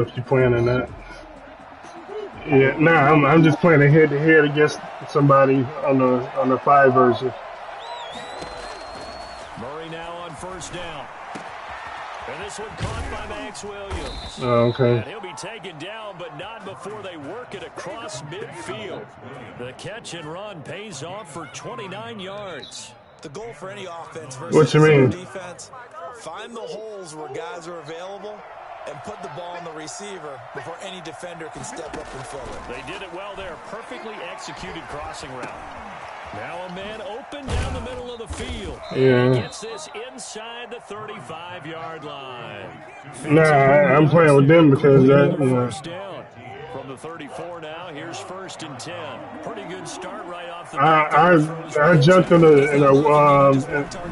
If you're playing in that. Yeah, nah, I'm just playing a head-to-head against somebody on the 5 version. Murray now on first down. And this one caught by Max Williams. Oh, okay. And he'll be taken down, but not before they work it across midfield. The catch and run pays off for 29 yards. The goal for any offense What versus you mean? defense, find the holes where guys are available and put the ball on the receiver before any defender can step up and fill it. They did it well there. Perfectly executed crossing route. Now a man open down the middle of the field. Yeah. He gets this inside the 35-yard line. Nah, I'm playing with them because that, First down. From the 34 now, here's 1st and 10. Pretty good start right off the bat. I jumped in a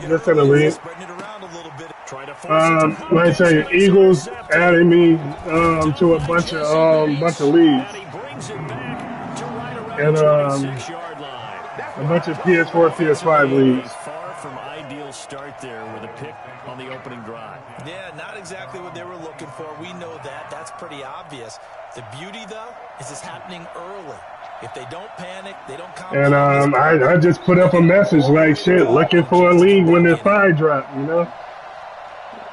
just in a league. Like I say, Eagles added me to a bunch of leagues, and a bunch of PS4, PS5 leagues. Far from ideal start there with a pick on the opening drive. Yeah, not exactly what they were looking for. We know that. That's pretty obvious. The beauty, though, is it's happening early. If they don't panic, they don't come. And I just put up a message like, shit, looking for a league when the 5 drop, you know.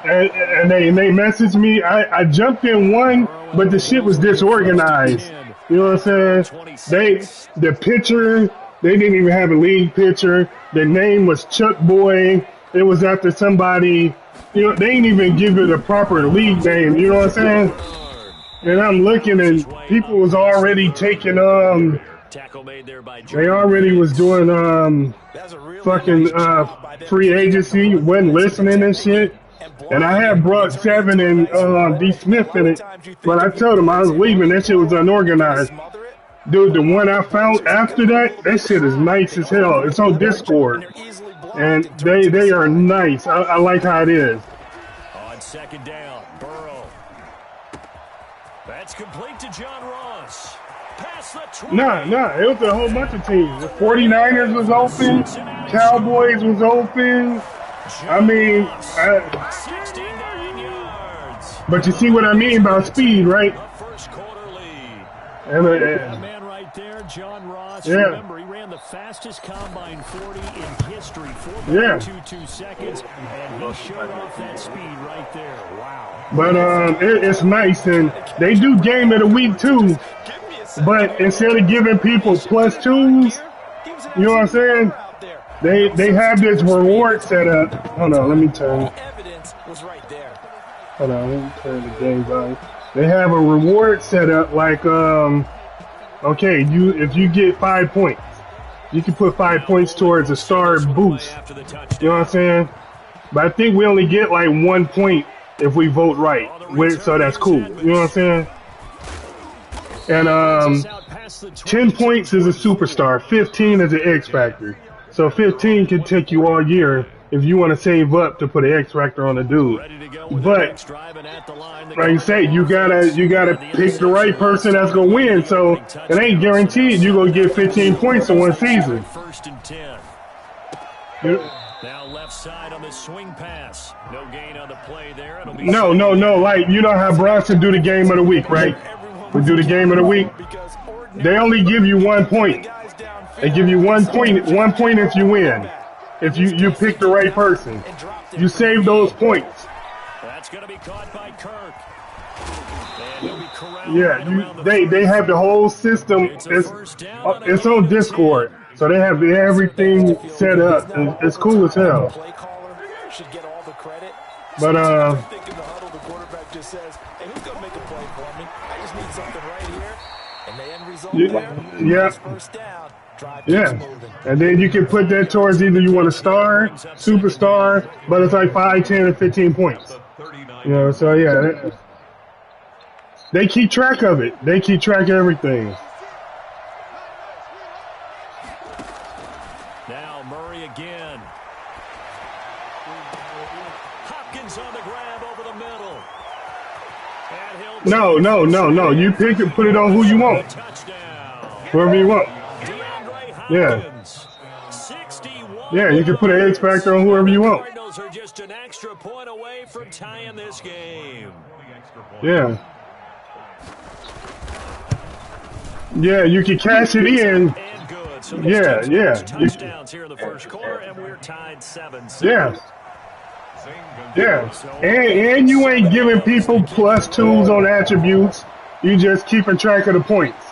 And they messaged me. I jumped in one, but the shit was disorganized. You know what I'm saying? The picture, they didn't even have a league picture. The name was Chuck Boy. It was after somebody. You know, they didn't even give it a proper league name. You know what I'm saying? And I'm looking, and people was already taking they already was doing fucking free agency, wasn't listening and shit. And I had brought 7 and D Smith in it, but I told him I was leaving. That shit was unorganized. Dude, the one I found after that shit is nice as hell. It's on Discord, and they are nice. I like how it is. On 2nd down, Burrow. That's complete to John Ross. Pass the 20. Nah, it was a whole bunch of teams. The 49ers was open, Cowboys was open. I mean, 69 yards. But you see what I mean by speed, right? First quarter lead. And, That man right there, John Ross. Yeah. Remember, he ran the fastest combine 40 in history, 4.22 seconds, and he showed off that speed right there. Wow. But it's nice, and they do game of the week too. But instead of giving people +2s, you know what I'm saying? They have this reward set up. Hold on, let me turn. Evidence was right there. Hold on, let me turn the game on. They have a reward set up like okay, if you get 5 points, you can put 5 points towards a star boost. You know what I'm saying? But I think we only get like 1 point if we vote right. So that's cool. You know what I'm saying? And 10 points is a superstar, 15 is an X factor. So 15 can take you all year if you want to save up to put an X factor on a dude. But like you say, you gotta pick the right person that's gonna win. So it ain't guaranteed you're gonna get 15 points in one season. 1st and 10. Now left side on the swing pass. No gain on the play there. It'll be No. Like, you know how Bronson do the game of the week, right? We do the game of the week. They only give you 1 point. They give you 1 point if you win. If you pick the right person. You save those points. That's going to be caught by Kirk. And he'll be corralled Yeah, they have the whole system. It's on Discord. So they have everything set up. It's cool as hell. Should get all the credit. But I think in the huddle, the quarterback just says, "Hey, who's gonna make a play for me? I just need something right here." And the end result there, yeah. First down, drive Yeah, keeps moving. and then you can put that towards either you want a star, superstar, but it's like 5, 10, and 15 points. You know, so yeah, they keep track of it. They keep track of everything. Now Murray again. Hopkins on the grab over the middle. No. You pick it, put it on who you want. Whoever you want. Yeah. Yeah, you can put an X factor on whoever you want. Cardinals are just an extra point away from tying this game. Yeah. Yeah, you can cash it in. So yeah. Touchdowns here in the first quarter, and we're tied 7-7. Yeah. Yeah. And you ain't giving people +2s on attributes. You just keeping track of the points.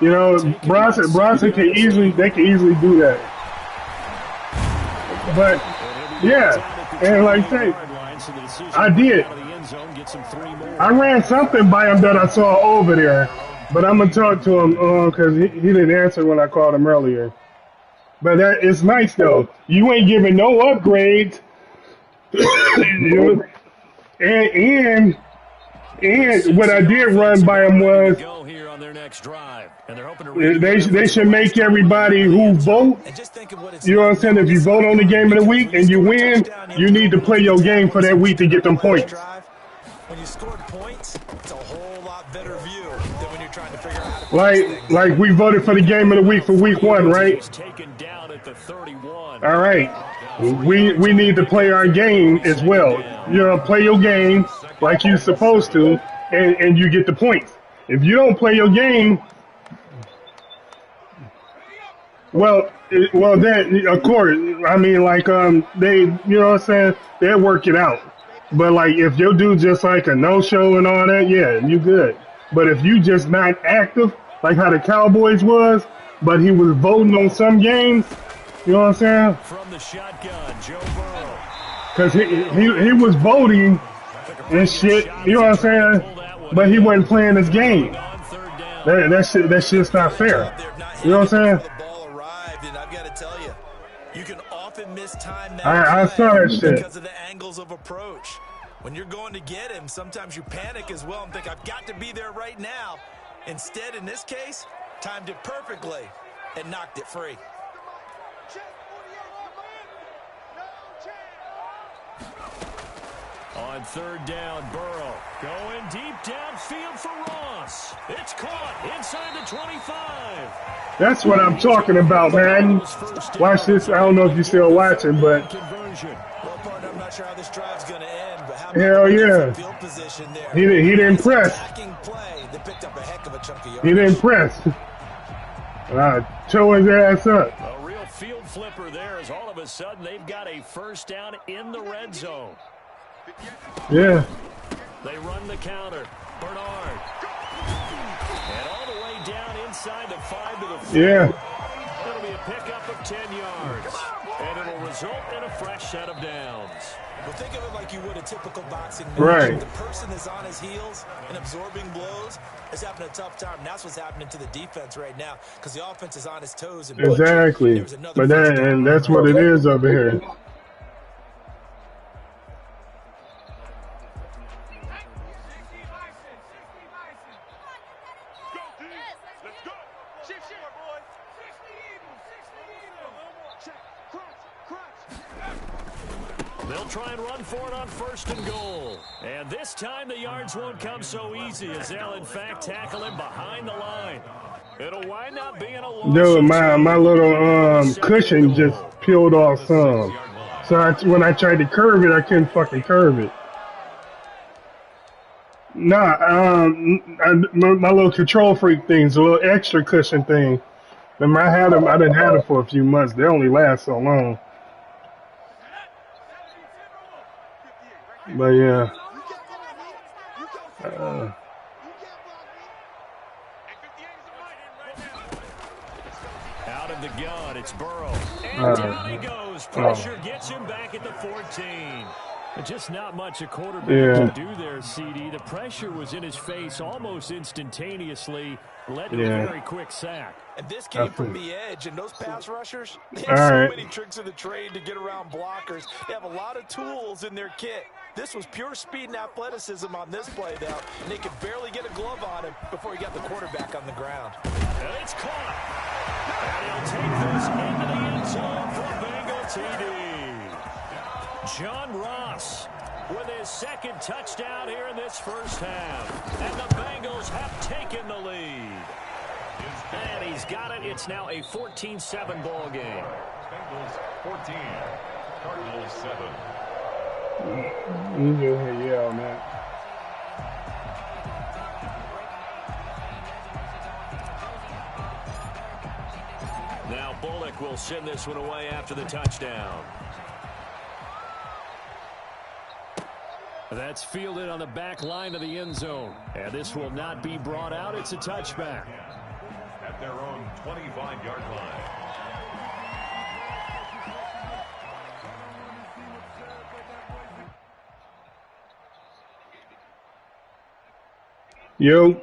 You know, Bronson can easily do that. But yeah, and like I say, I did. I ran something by him that I saw over there, but I'm gonna talk to him because he didn't answer when I called him earlier. But it's nice though. You ain't giving no upgrades. and what I did run by him was they should make everybody who vote. You know what I'm saying? If you vote on the game of the week and you win, you need to play your game for that week to get them points. When you scored points, it's a whole lot better view than when you're trying to figure out. Like we voted for the game of the week for week 1, right? All right. We need to play our game as well. You know, play your game like you're supposed to, and you get the points. If you don't play your game, well, then of course, I mean, like they, you know what I'm saying, they'll work it out. But like if your dude just like a no-show and all that, yeah, you good. But if you just not active, like how the Cowboys was, but he was voting on some games, you know what I'm saying? From the shotgun, Joe Burrow. Because he was voting and shit, you know what I'm saying? But he wasn't playing his game. That shit's not fair. You know what I'm saying? You can often miss time I saw that shit. because of the angles of approach. When you're going to get him, sometimes you panic as well and think, I've got to be there right now. Instead, in this case, timed it perfectly and knocked it free. On third down, Burrow going deep downfield for Ross. It's caught inside the 25. That's what I'm talking about, man. Watch this. I don't know if you're still watching, but Well, partner, I'm not sure how this drive's going to end, but how hell yeah. field position there. He didn't press. Play that picked up a heck of a chunk of yards. He didn't press. Toe his ass up. A real field flipper there as all of a sudden they've got a first down in the red zone. Yeah. They run the counter. Bernard. And all the way down inside the 5 to the 4. Yeah. It'll be a pickup of 10 yards. And it'll result in a fresh set of downs. Well, think of it like you would a typical boxing match. Right. The person is on his heels and absorbing blows is having a tough time. And that's what's happening to the defense right now because the offense is on his toes. And exactly. But that's what it is over here. They'll try and run for it on 1st and goal. And this time the yards won't come so easy as they'll in fact tackle him behind the line. It'll wind up being a loss. Dude, my little cushion just peeled off some. So when I tried to curve it, I couldn't fucking curve it. Nah, my little control freak thing's a little extra cushion thing. Remember, I didn't have them for a few months. They only last so long. But yeah. Out of the gun, it's Burrow. And down he goes. Pressure gets him back at the 14. Just not much a quarterback can do there, CD. The pressure was in his face almost instantaneously, led to a very quick sack. And this came from the edge, and those pass rushers, they have so many tricks of the trade to get around blockers. They have a lot of tools in their kit. This was pure speed and athleticism on this play, though, and they could barely get a glove on him before he got the quarterback on the ground. And it's caught. And he'll take this into the end zone for Bengal TD. John Ross with his second touchdown here in this first half. And the Bengals have taken the lead. And he's got it. It's now a 14-7 ball game. Bengals 14, Cardinals 7. Yeah, man. Bullock will send this one away after the touchdown. That's fielded on the back line of the end zone. And this will not be brought out. It's a touchback. At their own 25-yard line. Yo.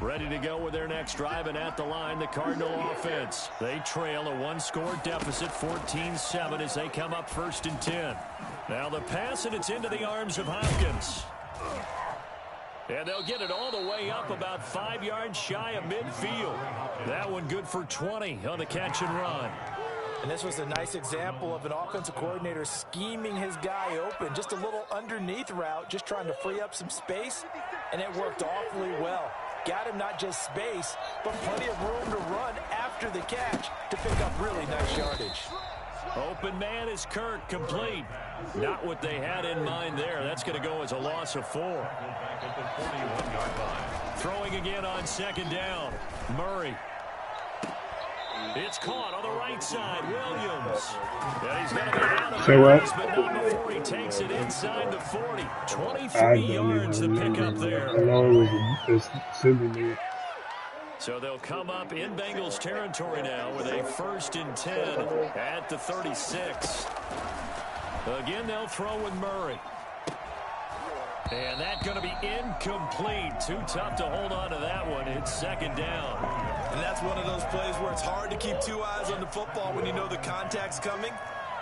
Ready to go with their next drive, and at the line, the Cardinal offense. They trail a one-score deficit, 14-7, as they come up 1st and 10. Now the pass, and it's into the arms of Hopkins. And they'll get it all the way up about 5 yards shy of midfield. That one good for 20 on the catch and run. And this was a nice example of an offensive coordinator scheming his guy open. Just a little underneath route, just trying to free up some space, and it worked awfully well. Got him not just space, but plenty of room to run after the catch to pick up really nice yardage. Open man is Kirk, complete. Not what they had in mind there. That's going to go as a loss of 4. Throwing again on 2nd down. Murray. It's caught on the right side. Williams. And he's going to be out of bounds, but not before he takes it inside the 40. 23 yards to pick up there. So they'll come up in Bengals territory now with a 1st and 10 at the 36. Again, they'll throw with Murray. And that's going to be incomplete. Too tough to hold on to that one. It's 2nd down. And that's one of those plays where it's hard to keep 2 eyes on the football when you know the contact's coming,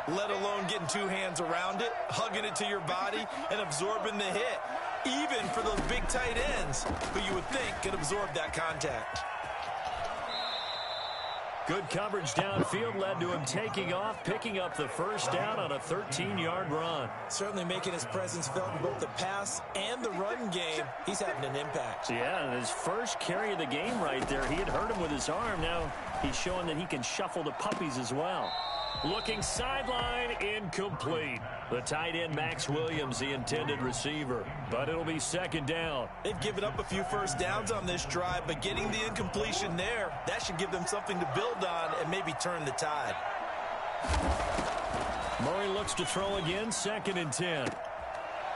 let alone getting 2 hands around it, hugging it to your body, and absorbing the hit. Even for those big tight ends who you would think could absorb that contact. Good coverage downfield led to him taking off, picking up the 1st down on a 13-yard run. Certainly making his presence felt in both the pass and the run game. He's having an impact. Yeah, and his first carry of the game right there, he had hurt him with his arm. Now he's showing that he can shuffle the puppies as well. Looking sideline, incomplete. The tight end, Max Williams, the intended receiver. But it'll be 2nd down. They've given up a few 1st downs on this drive, but getting the incompletion there, that should give them something to build on and maybe turn the tide. Murray looks to throw again, 2nd and 10.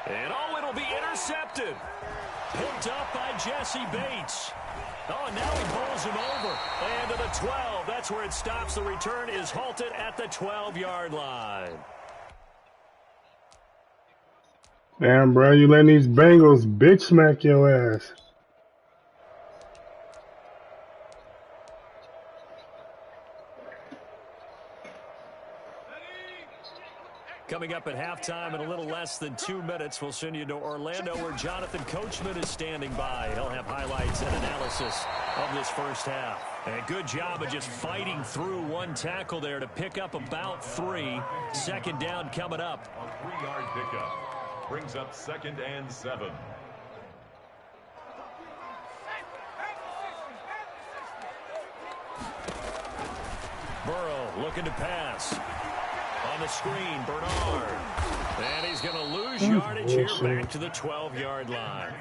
And it'll be intercepted. Picked up by Jesse Bates. Oh, and now he bowls him over. And to the 12. That's where it stops. The return is halted at the 12-yard line. Damn, bro, you letting these Bengals bitch smack your ass. Coming up at halftime in a little less than 2 minutes, we'll send you to Orlando where Jonathan Coachman is standing by. He'll have highlights and analysis of this 1st half. And a good job of just fighting through one tackle there to pick up about 3. 2nd down coming up. A 3-yard pickup brings up 2nd and 7. Burrow looking to pass. On the screen, Bernard. And he's going to lose yardage here back to the 12-yard line.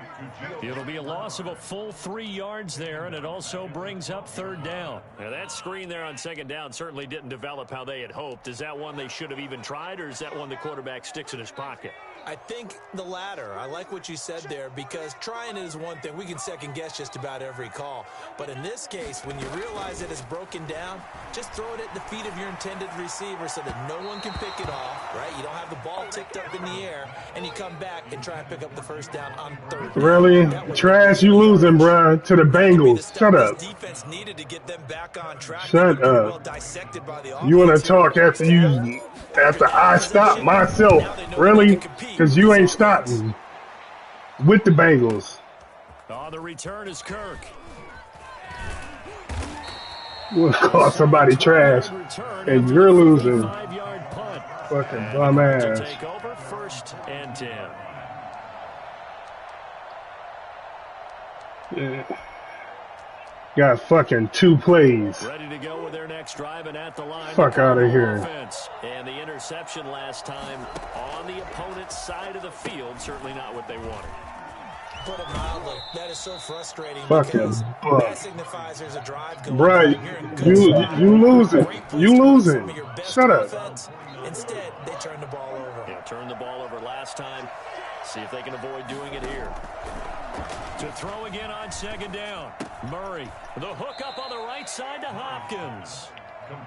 It'll be a loss of a full 3 yards there, and it also brings up 3rd down. Now, that screen there on 2nd down certainly didn't develop how they had hoped. Is that one they should have even tried, or is that one the quarterback sticks in his pocket? I think the latter. I like what you said there, because trying it is one thing. We can second-guess just about every call. But in this case, when you realize it is broken down, just throw it at the feet of your intended receiver so that no one can pick it off, right? You don't have the ball tipped up in the air, and you come back and try and pick up the 1st down on 3rd. Really? Trash, you losing, bro, to the Bengals. Shut up. Defense needed to get them back on track. Shut up. You want to talk after I stop myself. Really? Because you ain't stopping with the Bengals. Oh, the return is Kirk. We'll call somebody trash, and you're losing. Fucking bum ass. Take over 1st and 10. Yeah. Got fucking 2 plays. Ready to go with their next drive, and at the line. Fuck out of here. And the interception last time on the opponent's side of the field, certainly not what they wanted. put it mildly. That is so frustrating Fucking because buck. that signifies there's a drive going Bruh, on. You're in good spot. you losing. Great place You to run losing. some of your best Shut up. offense. Instead, they turn the ball over. Yeah, turned the ball over last time. See if they can avoid doing it here. To throw again on second down. Murray, the hook up on the right side to Hopkins.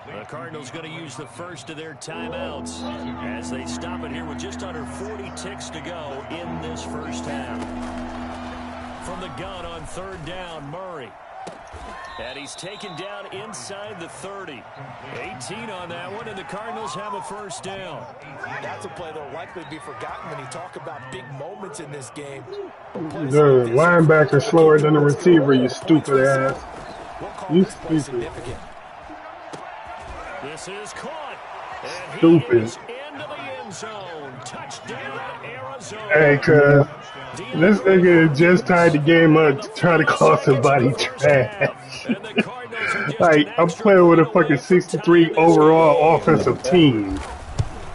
The Cardinals going to use the first of their timeouts as they stop it here with just under 40 ticks to go in this first half. From the gun on third down, Murray. And he's taken down inside the 30. 18 on that one, and the Cardinals have a first down. That's a play that will likely be forgotten when you talk about big moments in this game. The linebacker slower than the receiver, you stupid ass. You stupid. This is caught. And Stupid. he is into the end zone. Touchdown, Arizona. Hey, cuz, this nigga just tied the game up to try to call somebody trash. Like, I'm playing with a fucking 63 overall offensive team.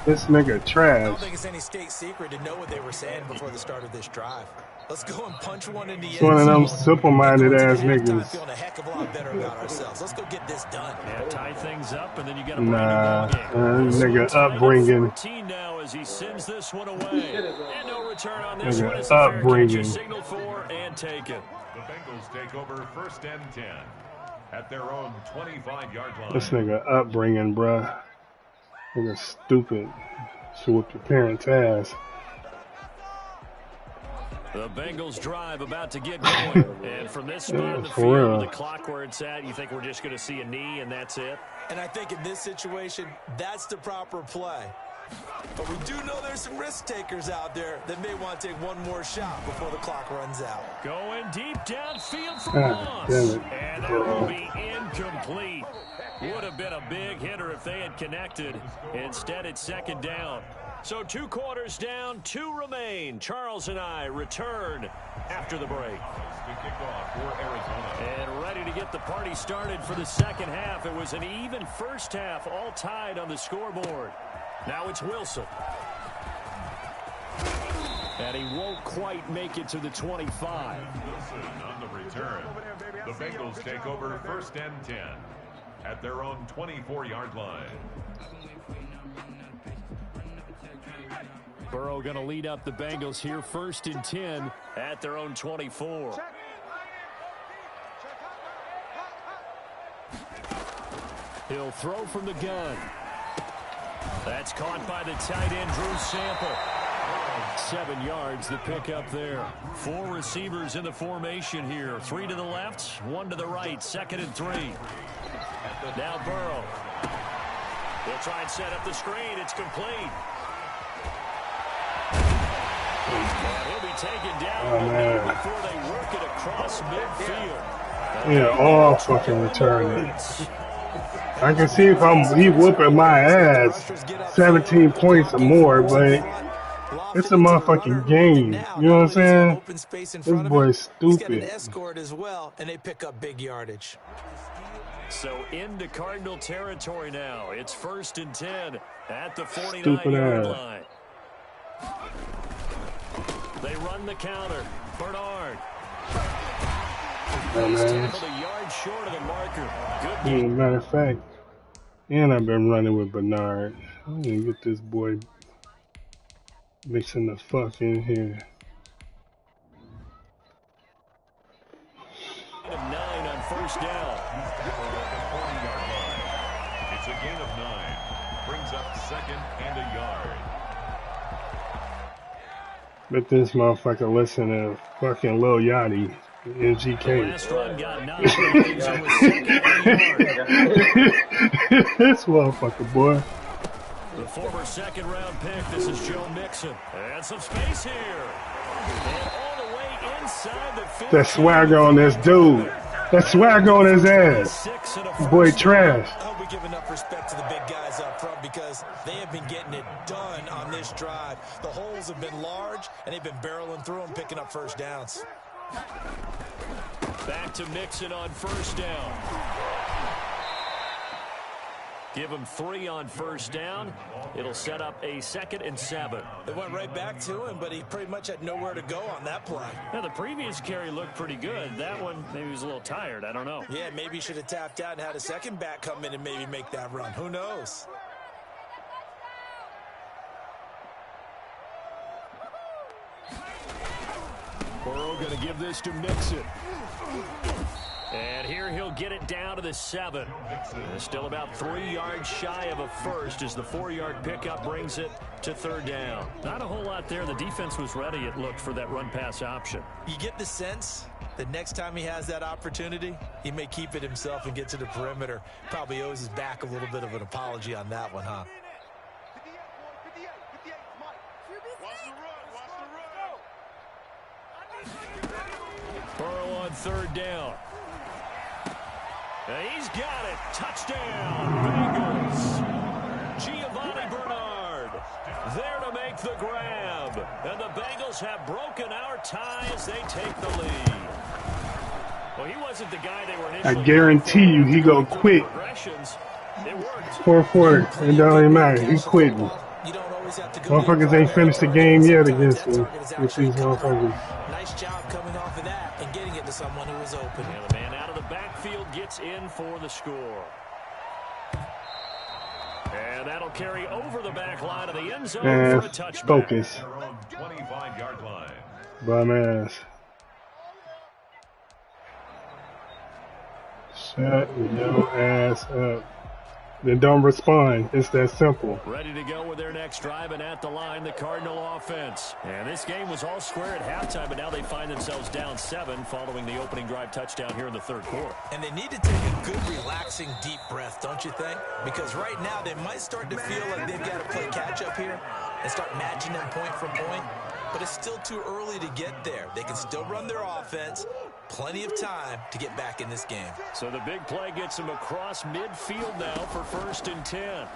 This nigga trash. I don't think it's any state secret to know what they were saying before the start of this drive. Let's go and punch one in the end It's one of them zone. simple-minded ass Feeling niggas. a heck of a lot better about ourselves. Let's go get this done. Yeah, tie things up, and then you got a Nah, brand new ball game. nigga upbringing. 14 now as he sends this one away. And no return on this one. Nigga It's a fair catch. upbringing. Signal for and take it. The Bengals take over first and 10 at their own 25-yard line. This nigga upbringing, bruh. Nigga stupid. Should whip your parents' ass. The Bengals drive about to get going. And from this spot in the for field, real. with the clock where it's at, you think we're just going to see a knee and that's it? And I think in this situation, that's the proper play. But we do know there's some risk takers out there that may want to take one more shot before the clock runs out. Going deep downfield for God Moss. damn it. And that will be incomplete. Would have been a big hitter if they had connected. Instead, it's second down. So 2 quarters down, 2 remain. Charles and I return after the break. To kick off for Arizona. And ready to get the party started for the second half. It was an even first half, all tied on the scoreboard. Now it's Wilson. And he won't quite make it to the 25. Wilson on the return. The Bengals take over first and 10 at their own 24-yard line. Burrow going to lead up the Bengals here, first and 10 at their own 24. He'll throw from the gun. That's caught by the tight end, Drew Sample. 7 yards, the pick up there. 4 receivers in the formation here. 3 to the left, 1 to the right. 2nd and 3. Now Burrow. He'll try and set up the screen. It's complete. And he'll be taken down before they work it across midfield. Yeah, all fucking returning. I can see if he whooping my ass 17 points or more, but it's a motherfucking game. You know what I'm saying? This boy's stupid. Escort as well, and they pick up big yardage. So into Cardinal territory now. It's first and 10 at the Stupid 49-yard ass. line. They run the counter. Bernard. He's tackled a yard short of the marker. Good game. Matter of fact, and I've been running with Bernard. I'm gonna get this boy mixing the fuck in here. Of 9 on first down. It's a gain of 9. Brings up 2nd and a yard. Let this motherfucker listen to fucking Lil Yachty, NGK. Last run got 9. So with 2nd and a yard. This motherfucker, boy. The former 2nd-round pick. This is Joe Mixon. And some space here. And all the way inside the 50. That swagger on this dude. That swagger on his ass. Boy, trash. I hope we give enough respect to the big guys up front because they have been getting it done on this drive. The holes have been large, and they've been barreling through them, picking up first downs. Back to Mixon on first down. Give him 3 on first down. It'll set up a 2nd and 7. They went right back to him, but he pretty much had nowhere to go on that play. Now, the previous carry looked pretty good. That one, maybe he was a little tired. I don't know. Yeah, maybe he should have tapped out and had a second back come in and maybe make that run. Who knows? Burrow going to give this to Mixon. And here he'll get it down to the 7. Still about 3 yards shy of a first as the 4-yard pickup brings it to 3rd down. Not a whole lot there. The defense was ready, it looked, for that run-pass option. You get the sense that next time he has that opportunity, he may keep it himself and get to the perimeter. Probably owes his back a little bit of an apology on that one, huh? Burrow on 3rd down. And he's got it. Touchdown, Bengals. Giovanni Bernard there to make the grab. And the Bengals have broken our tie as they take the lead. Well, he wasn't the guy they were initially. I guarantee you he go quit. It worked. 4-4. It don't even matter. He quitting. Motherfuckers ain't finished the game yet against him. With these motherfuckers. Nice job coming off of that and getting it to someone who was open. And the man out of the backfield gets in for the score. And that'll carry over the back line of the end zone for a touchback. Focus. 25-yard line. Bum ass. Shut your ass up. Then don't respond. It's that simple. Ready to go with their next drive, and at the line, the Cardinal offense. And this game was all square at halftime, but now they find themselves down 7 following the opening drive touchdown here in the 3rd quarter. And they need to take a good, relaxing, deep breath, don't you think? Because right now they might start to feel like they've got to play catch-up here and start matching them point for point. But it's still too early to get there. They can still run their offense. Plenty of time to get back in this game. So the big play gets them across midfield now for 1st and 10.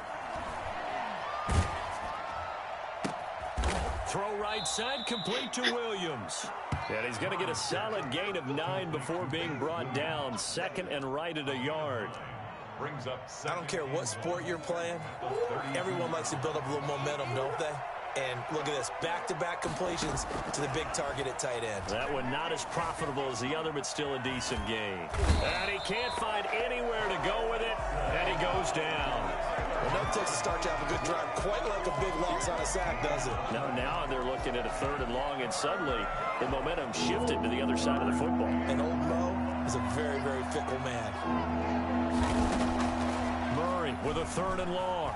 Throw right side, complete to Williams. And he's going to get a solid gain of 9 before being brought down. 2nd and right at a yard. Brings up. I don't care what sport you're playing. Everyone likes to build up a little momentum, don't they? And look at this, back-to-back completions to the big target at tight end. That one not as profitable as the other, but still a decent gain. And he can't find anywhere to go with it, and he goes down. Well, no takes a start to have a good drive, quite like a big loss on a sack, does it? No, now they're looking at a 3rd and long, and suddenly the momentum shifted to the other side of the football. And old Mo is a very, very fickle man. Murray with a 3rd and long.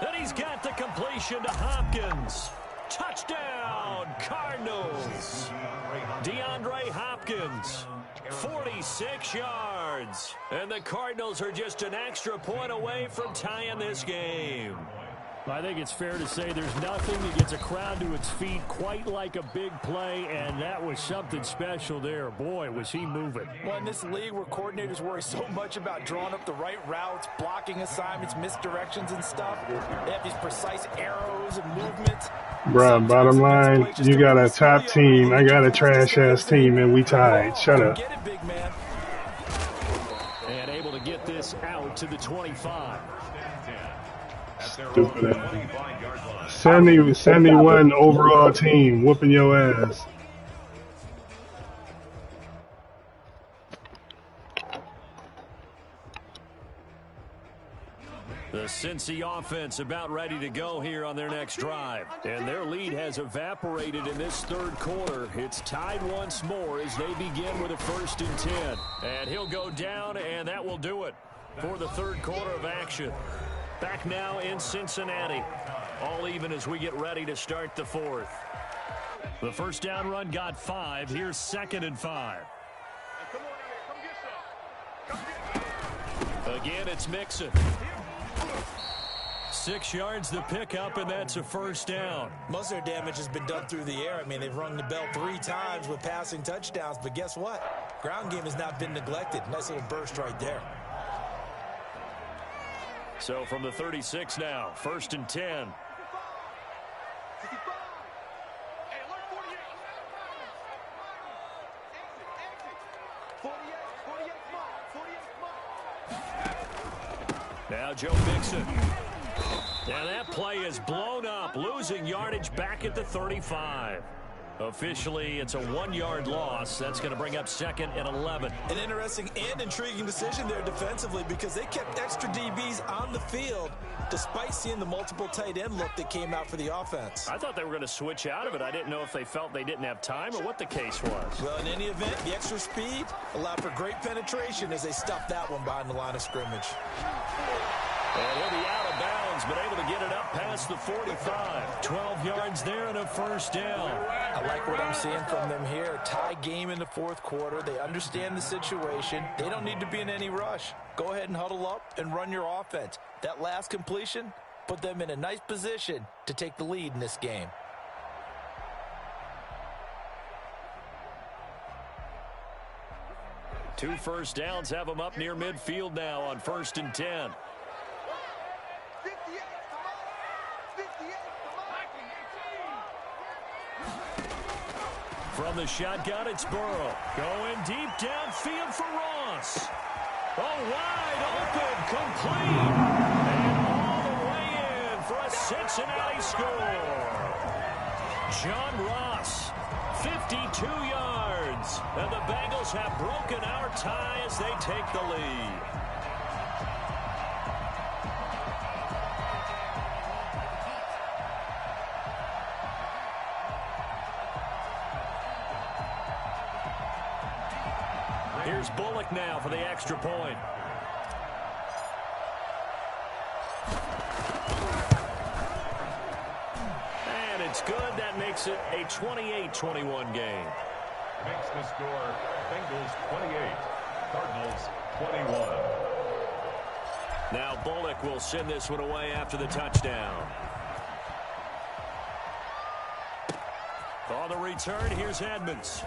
And he's got the completion to Hopkins. Touchdown, Cardinals. DeAndre Hopkins, 46 yards. And the Cardinals are just an extra point away from tying this game. I think it's fair to say there's nothing that gets a crowd to its feet quite like a big play, and that was something special there. Boy, was he moving. Well, in this league where coordinators worry so much about drawing up the right routes, blocking assignments, misdirections and stuff, they have these precise arrows and movements. Bruh, bottom line, you got a top team, I got a trash-ass team, and we tied. Shut up. Get it, big man. And able to get this out to the 25. Stupid ass. 71 overall team whooping your ass. The Cincy offense about ready to go here on their next drive. And their lead has evaporated in this 3rd quarter. It's tied once more as they begin with a 1st and 10. And he'll go down, and that will do it for the 3rd quarter of action. Back now in Cincinnati. All even as we get ready to start the 4th. The first down run got 5. Here's 2nd and 5. Again, it's Mixon. 6 yards the pickup, and that's a 1st down. Most of their damage has been done through the air. I mean, they've rung the bell 3 times with passing touchdowns, but guess what? Ground game has not been neglected. Nice little burst right there. So from the 36 now, 1st and 10. Now Joe Mixon. And that play is blown up, losing yardage back at the 35. Officially, it's a 1-yard loss. That's going to bring up 2nd and 11. An interesting and intriguing decision there defensively because they kept extra DBs on the field despite seeing the multiple tight end look that came out for the offense. I thought they were going to switch out of it. I didn't know if they felt they didn't have time or what the case was. Well, in any event, the extra speed allowed for great penetration as they stuffed that one behind the line of scrimmage. And he'll be out of bounds, but able to get it up past the 45. 12 yards there and a first down. I like what I'm seeing from them here. Tie game in the fourth quarter. They understand the situation. They don't need to be in any rush. Go ahead and huddle up and run your offense. That last completion put them in a nice position to take the lead in this game. Two first downs have them up near midfield now on 1st and 10. From the shotgun, it's Burrow. Going deep downfield for Ross. Oh, wide open, complete. And all the way in for a Cincinnati score. John Ross, 52 yards. And the Bengals have broken our tie as they take the lead. Here's Bullock now for the extra point. And it's good. That makes it a 28-21 game. Makes the score Bengals 28, Cardinals 21. Now Bullock will send this one away after the touchdown. On the return, here's Edmonds.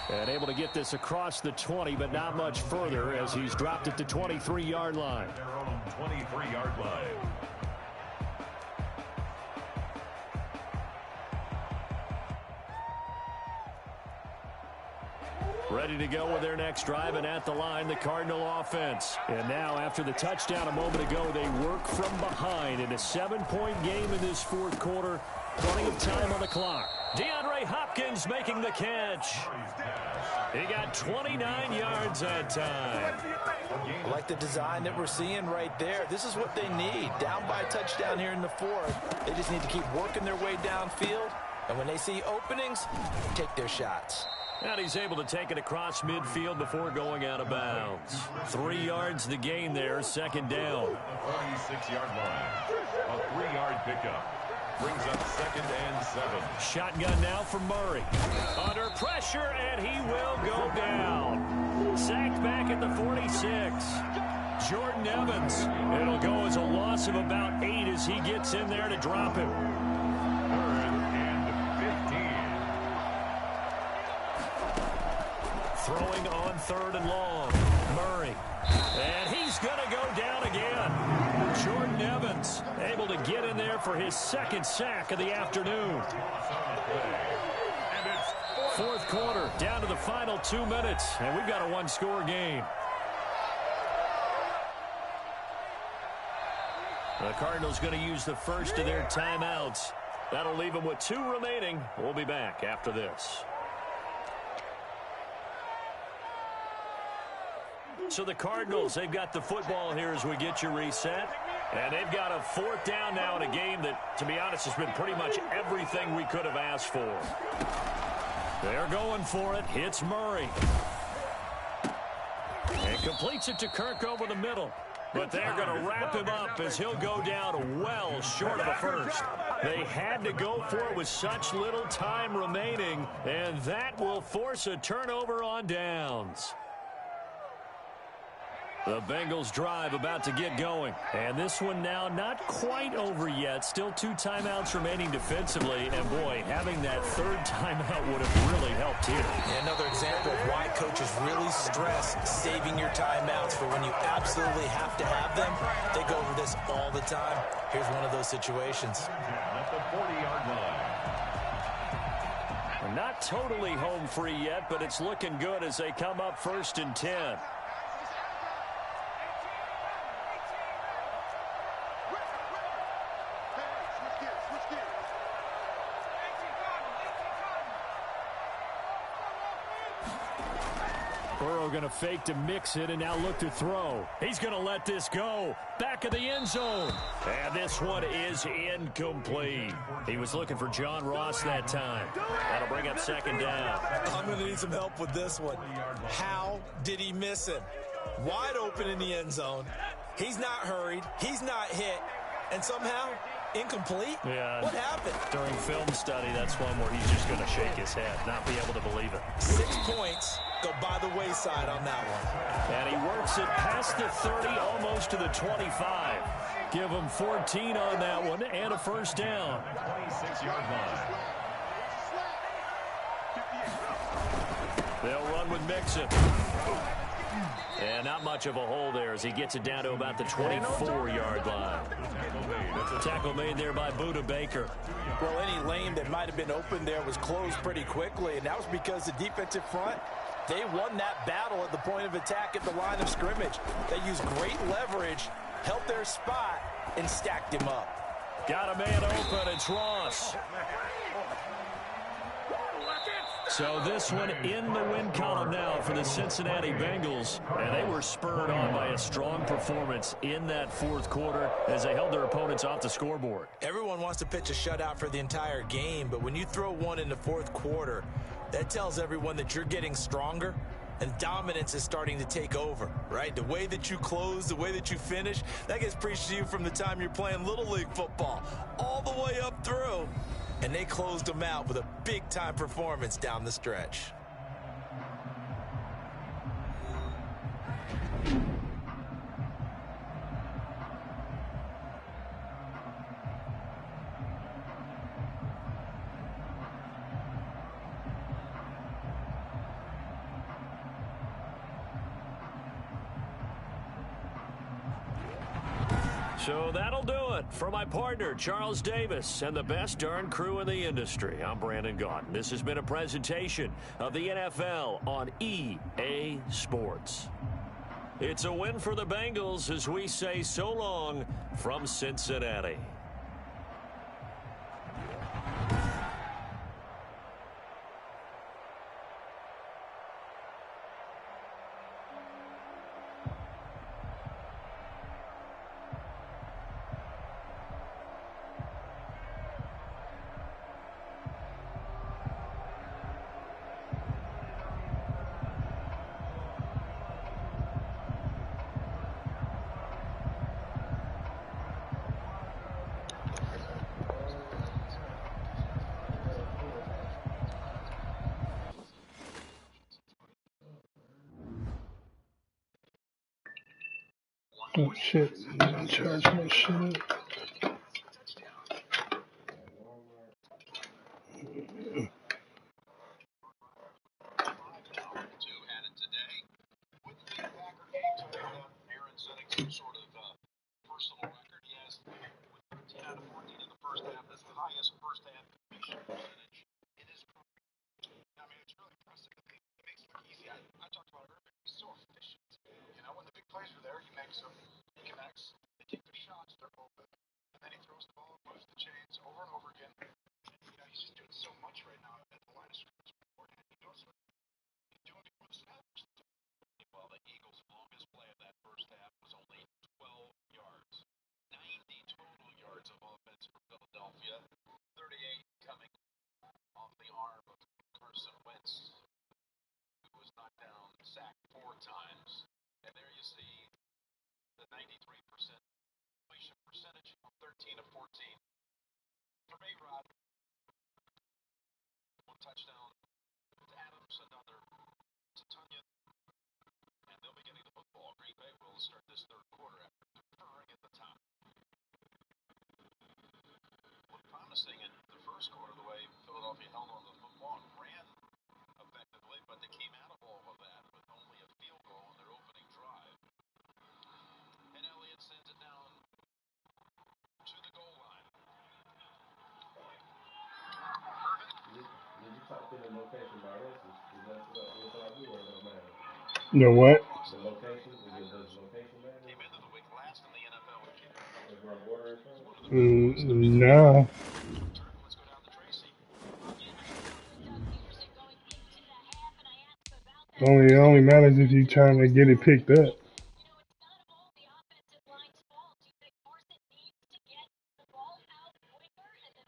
And able to get this across the 20, but not much further as he's dropped it to 23-yard line. Their own 23-yard line. Ready to go with their next drive, and at the line, the Cardinal offense. And now, after the touchdown a moment ago, they work from behind in a 7-point game in this fourth quarter. Plenty of time on the clock. DeAndre Hopkins making the catch. He got 29 yards that time. I like the design that we're seeing right there. This is what they need. Down by a touchdown here in the fourth. They just need to keep working their way downfield. And when they see openings, take their shots. And he's able to take it across midfield before going out of bounds. 3 yards the gain there, 2nd down. The 46-yard line. A 3-yard pickup. Brings up 2nd and 7. Shotgun now for Murray. Under pressure, and he will go down. Sacked back at the 46. Jordan Evans. It'll go as a loss of about 8 as he gets in there to drop him. 3rd and 15. Throwing on 3rd and long. Murray. And he's going to go down again. Jordan Evans able to get in there for his 2nd sack of the afternoon. Fourth quarter, down to the final 2 minutes, and we've got a 1-score game. The Cardinals going to use the first of their timeouts. That'll leave them with 2 remaining. We'll be back after this. So the Cardinals, they've got the football here as we get you reset. And they've got a 4th down now in a game that, to be honest, has been pretty much everything we could have asked for. They're going for it. Hits Murray. And completes it to Kirk over the middle. But they're going to wrap him up as he'll go down well short of a first. They had to go for it with such little time remaining, and that will force a turnover on downs. The Bengals drive about to get going. And this one now not quite over yet. Still 2 timeouts remaining defensively. And, boy, having that 3rd timeout would have really helped here. Yeah, another example of why coaches really stress saving your timeouts for when you absolutely have to have them. They go over this all the time. Here's one of those situations. At the 40-yard line. Not totally home free yet, but it's looking good as they come up 1st and 10. Burrow going to fake to mix it and now look to throw. He's going to let this go. Back of the end zone. And this one is incomplete. He was looking for John Ross that time. That'll bring up second down. I'm going to need some help with this one. How did he miss him? Wide open in the end zone. He's not hurried. He's not hit. And somehow, incomplete? Yeah. What happened? During film study, that's one where he's just going to shake his head, not be able to believe it. 6 points go by the wayside on that one. And he works it past the 30, almost to the 25. Give him 14 on that one and a first down. 26-yard line. They'll run with Mixon. And not much of a hole there as he gets it down to about the 24-yard line. Tackle made there by Budda Baker. Well, any lane that might have been open there was closed pretty quickly, and that was because the defensive front, they won that battle at the point of attack at the line of scrimmage. They used great leverage, held their spot, and stacked him up. Got a man open. It's Ross. So this one in the win column now for the Cincinnati Bengals. And they were spurred on by a strong performance in that fourth quarter as they held their opponents off the scoreboard. Everyone wants to pitch a shutout for the entire game, but when you throw one in the fourth quarter, that tells everyone that you're getting stronger and dominance is starting to take over, right? The way that you close, the way that you finish, that gets preached to you from the time you're playing Little League football all the way up through. And they closed them out with a big-time performance down the stretch. So that'll do it for my partner, Charles Davis, and the best darn crew in the industry. I'm Brandon Gaudin. This has been a presentation of the NFL on EA Sports. It's a win for the Bengals as we say so long from Cincinnati. Oh shit, I'm charge my shit up. The what? No. It only matters if you're trying to get it picked up.